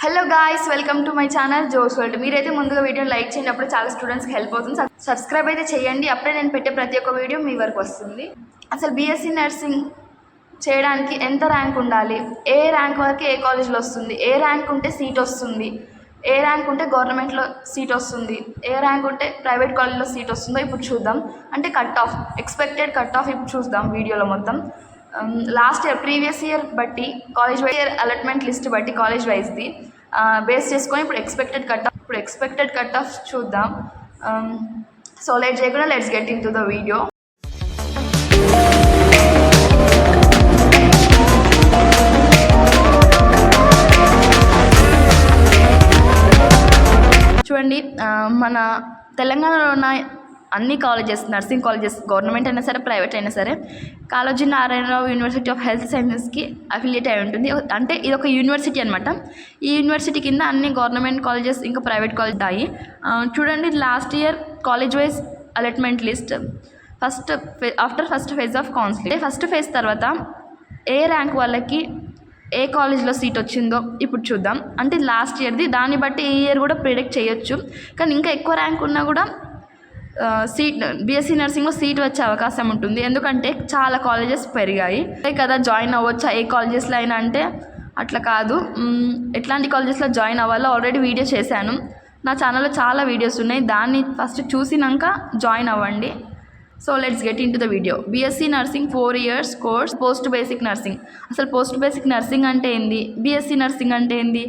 Hello guys, welcome to my channel Jo's world. మీరైతే ముందుగా వీడియోని లైక్ చేయండి, అప్పుడు చాలా స్టూడెంట్స్కి హెల్ప్ అవుతుంది. సబ్స్క్రైబ్ అయితే చేయండి, అప్పుడే నేను పెట్టే ప్రతి ఒక్క వీడియో మీ వరకు వస్తుంది. అసలు బీఎస్సీ నర్సింగ్ చేయడానికి ఎంత ర్యాంక్ ఉండాలి, ఏ ర్యాంక్ వరకు ఏ కాలేజ్లో వస్తుంది, ఏ ర్యాంక్ ఉంటే సీట్ వస్తుంది, ఏ ర్యాంక్ ఉంటే గవర్నమెంట్లో సీట్ వస్తుంది, ఏ ర్యాంక్ ఉంటే ప్రైవేట్ కాలేజ్లో సీట్ వస్తుందో ఇప్పుడు చూద్దాం. అంటే cut off, expected cut off ఇప్పుడు చూద్దాం వీడియోలో మొత్తం. లాస్ట్ ఇయర్ ప్రీవియస్ ఇయర్ బట్టి కాలేజ్ వైజ్ అలాట్మెంట్ లిస్ట్ బట్టి కాలేజ్ వైజ్ది బేస్ చేసుకొని ఇప్పుడు ఎక్స్పెక్టెడ్ కట్ ఆఫ్ చూద్దాం. సో లేట్ చేయకుండా let's get in to the video. చూడండి, మన తెలంగాణలో ఉన్న అన్ని కాలేజెస్, నర్సింగ్ కాలేజెస్, గవర్నమెంట్ అయినా సరే ప్రైవేట్ అయినా సరే, Kaloji Narayanarao university of health సైన్సెస్కి అఫిలియేట్ అయి ఉంటుంది. అంటే ఇది ఒక యూనివర్సిటీ అనమాట. ఈ యూనివర్సిటీ కింద అన్ని గవర్నమెంట్ కాలేజెస్ ఇంకా ప్రైవేట్ కాలేజ్ ఉంటాయి. చూడండి, last year college wise allotment list after first phase of counselling. First phase తర్వాత ఏ ర్యాంక్ వాళ్ళకి ఏ కాలేజ్లో సీట్ వచ్చిందో ఇప్పుడు చూద్దాం. అంటే లాస్ట్ ఇయర్ది, దాన్ని బట్టి ఈ ఇయర్ కూడా ప్రిడిక్ట్ చేయొచ్చు. కానీ ఇంకా ఎక్కువ ర్యాంక్ ఉన్నా కూడా సీట్ బీఎస్సీ నర్సింగ్లో సీట్ వచ్చే అవకాశం ఉంటుంది. ఎందుకంటే చాలా కాలేజెస్ పెరిగాయి కదా, జాయిన్ అవ్వచ్చా ఏ కాలేజెస్లో అయినా అంటే అట్లా కాదు. ఎట్లాంటి కాలేజెస్లో జాయిన్ అవ్వాలో ఆల్రెడీ వీడియో చేశాను. నా ఛానల్లో చాలా వీడియోస్ ఉన్నాయి, దాన్ని ఫస్ట్ చూసినాక జాయిన్ అవ్వండి. So let's get in to the video. BSc nursing 4 years course, post basic nursing. అసలు పోస్ట్ బేసిక్ నర్సింగ్ అంటే ఏంది, బీఎస్సీ నర్సింగ్ అంటే ఏంది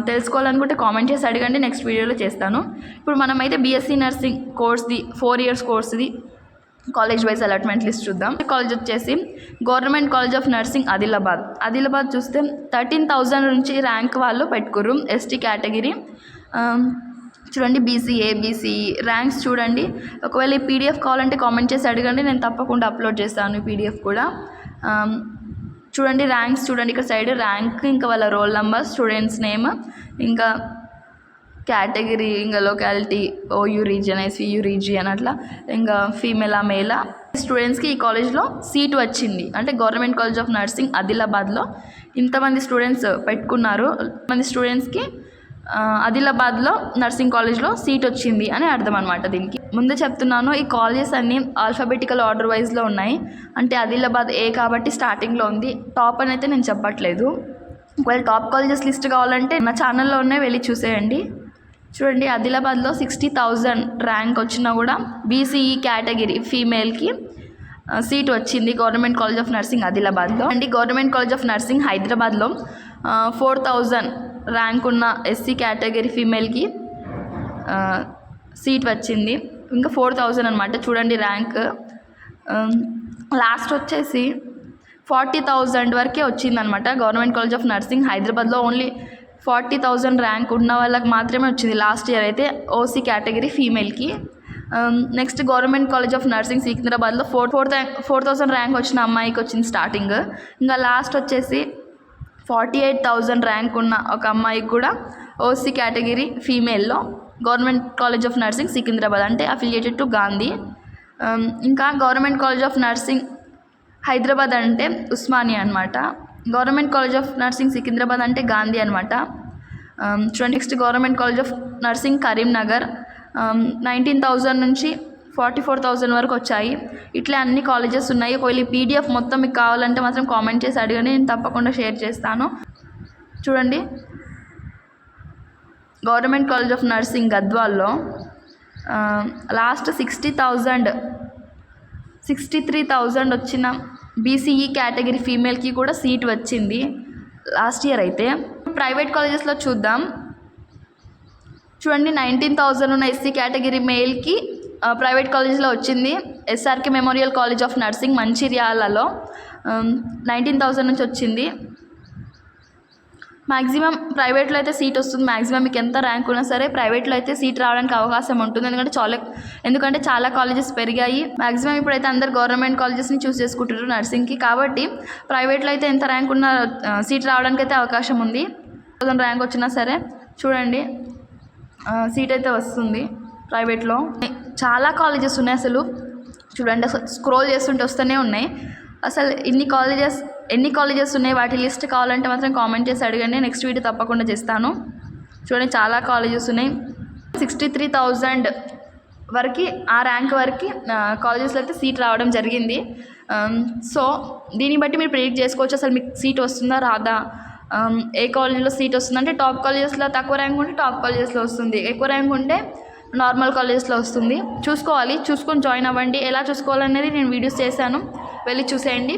తెలుసుకోవాలనుకుంటే కామెంట్ చేసి అడగండి, నెక్స్ట్ వీడియోలో చేస్తాను. ఇప్పుడు మనమైతే బీఎస్సీ నర్సింగ్ కోర్స్ది 4 years కోర్స్ది కాలేజ్ వైజ్ అలాట్మెంట్ లిస్ట్ చూద్దాం. కాలేజ్ వచ్చేసి government college of nursing Adilabad చూస్తే 13,000 నుంచి ర్యాంక్ వాళ్ళు పెట్టుకుర్రు. ఎస్టీ కేటగిరీ చూడండి, బీసీఏ, బీసీఈ ర్యాంక్స్ చూడండి. ఒకవేళ ఈ పీడిఎఫ్ కావాలంటే కామెంట్ చేసి అడగండి, నేను తప్పకుండా అప్లోడ్ చేస్తాను ఈ పీడిఎఫ్ కూడా. చూడండి ర్యాంక్స్ చూడండి, ఇక్కడ సైడ్ ర్యాంక్, ఇంకా వాళ్ళ రోల్ నెంబర్, స్టూడెంట్స్ నేమ్, ఇంకా కేటగిరీ, ఇంకా locality, OU region, SVU region, అట్లా ఇంకా ఫీమేలా మేలా. స్టూడెంట్స్కి ఈ కాలేజ్లో సీట్ వచ్చింది. అంటే గవర్నమెంట్ కాలేజ్ ఆఫ్ నర్సింగ్ ఆదిలాబాద్లో ఇంతమంది స్టూడెంట్స్ పెట్టుకున్నారు. మంది స్టూడెంట్స్కి ఆదిలాబాద్లో నర్సింగ్ కాలేజ్లో సీట్ వచ్చింది అని అర్థం అనమాట. దీనికి ముందు చెప్తున్నాను, ఈ కాలేజెస్ అన్నీ ఆల్ఫాబెటికల్ ఆర్డర్ వైజ్లో ఉన్నాయి. అంటే ఆదిలాబాద్ ఏ కాబట్టి స్టార్టింగ్లో ఉంది. టాప్ అని అయితే నేను చెప్పట్లేదు. ఒకవేళ టాప్ కాలేజెస్ లిస్ట్ కావాలంటే నా ఛానల్లో ఉన్నాయి, వెళ్ళి చూసేయండి. చూడండి, ఆదిలాబాద్లో 60,000 ర్యాంక్ వచ్చినా కూడా బీసీఈ కేటగిరీ ఫీమేల్కి సీట్ వచ్చింది గవర్నమెంట్ కాలేజ్ ఆఫ్ నర్సింగ్ ఆదిలాబాద్లో. And government college of nursing హైదరాబాద్లో 4,000 ర్యాంక్ ఉన్న ఎస్సీ కేటగిరీ ఫీమేల్కి సీట్ వచ్చింది. ఇంకా 4,000 అనమాట. చూడండి ర్యాంక్ లాస్ట్ వచ్చేసి 40,000 వరకే వచ్చిందనమాట. గవర్నమెంట్ కాలేజ్ ఆఫ్ నర్సింగ్ హైదరాబాద్లో ఓన్లీ 40,000 ర్యాంక్ ఉన్న వాళ్ళకి మాత్రమే వచ్చింది లాస్ట్ ఇయర్ అయితే, ఓసీ కేటగిరీ ఫీమేల్కి. Next government college of nursing సికింద్రాబాద్లో 4,000 ర్యాంక్ వచ్చిన అమ్మాయికి వచ్చింది స్టార్టింగ్. ఇంకా లాస్ట్ వచ్చేసి 48,000 ర్యాంక్ ఉన్న ఒక అమ్మాయికి కూడా ఓసీ కేటగిరీ ఫీమేల్లో government college of nursing Secunderabad, అంటే అఫిలియేటెడ్ టు గాంధీ. ఇంకా government college of nursing Hyderabad అంటే ఉస్మానియా అనమాట. Government college of nursing Secunderabad అంటే గాంధీ అనమాట. చూడండి, next government college of nursing Karimnagar 19,000 నుంచి 44,000 వరకు వచ్చాయి. ఇట్లా అన్ని కాలేజెస్ ఉన్నాయి. ఒకవేళ ఈ పీడిఎఫ్ మొత్తం మీకు కావాలంటే మాత్రం కామెంట్ చేసి అడగండి, నేను తప్పకుండా షేర్ చేస్తాను. చూడండి, గవర్నమెంట్ కాలేజ్ ఆఫ్ నర్సింగ్ గద్వాల్లో లాస్ట్ 63,000 వచ్చిన బీసీఈ కేటగిరీ ఫీమేల్కి కూడా సీట్ వచ్చింది లాస్ట్ ఇయర్ అయితే. ప్రైవేట్ కాలేజెస్లో చూద్దాం. చూడండి, 19,000 ఉన్న ఎస్సీ కేటగిరీ మేల్కి ప్రైవేట్ కాలేజ్లో వచ్చింది. SRK memorial college of nursing మంచిర్యాలలో 19,000 నుంచి వచ్చింది. మ్యాక్సిమం ప్రైవేట్లో అయితే సీట్ వస్తుంది. మ్యాక్సిమం మీకు ఎంత ర్యాంక్ ఉన్నా సరే ప్రైవేట్లో అయితే సీట్ రావడానికి అవకాశం ఉంటుంది. ఎందుకంటే చాలా కాలేజెస్ పెరిగాయి. మ్యాక్సిమం ఇప్పుడైతే అందరు గవర్నమెంట్ కాలేజెస్ని చూస్ చేసుకుంటారు నర్సింగ్కి. కాబట్టి ప్రైవేట్లో అయితే ఎంత ర్యాంక్ ఉన్నా సీట్ రావడానికి అయితే అవకాశం ఉంది. 1000 ర్యాంక్ వచ్చినా సరే చూడండి సీట్ అయితే వస్తుంది ప్రైవేట్లో. చాలా కాలేజెస్ ఉన్నాయి. అసలు చూడండి, అసలు స్క్రోల్ చేస్తుంటే వస్తూనే ఉన్నాయి. అసలు ఇన్ని కాలేజెస్ ఎన్ని కాలేజెస్ ఉన్నాయి వాటి లిస్ట్ కావాలంటే మాత్రం కామెంట్ చేసి అడగండి. నెక్స్ట్ వీడియో తప్పకుండా చేస్తాను. చూడండి చాలా కాలేజెస్ ఉన్నాయి. 63,000 వరకు ఆ ర్యాంక్ వరకు కాలేజెస్లో అయితే సీట్ రావడం జరిగింది. సో దీన్ని బట్టి మీరు ప్రిడిక్ట్ చేసుకోవచ్చు అసలు మీకు సీట్ వస్తుందా రాదా. ఏ కాలేజీలో సీట్ వస్తుందంటే టాప్ కాలేజెస్లో తక్కువ ర్యాంక్ ఉంటే టాప్ కాలేజెస్లో వస్తుంది, ఎక్కువ ర్యాంక్ ఉంటే నార్మల్ కాలేజెస్లో వస్తుంది. చూసుకొని జాయిన్ అవ్వండి. ఎలా చూసుకోవాలనేది నేను వీడియోస్ చేశాను, వెళ్ళి చూసేయండి.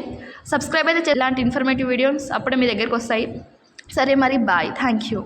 సబ్స్క్రైబ్ అయితే ఇలాంటి ఇన్ఫర్మేటివ్ వీడియోస్ అప్పుడే మీ దగ్గరికి వస్తాయి. సరే మరి బాయ్, థ్యాంక్ యూ.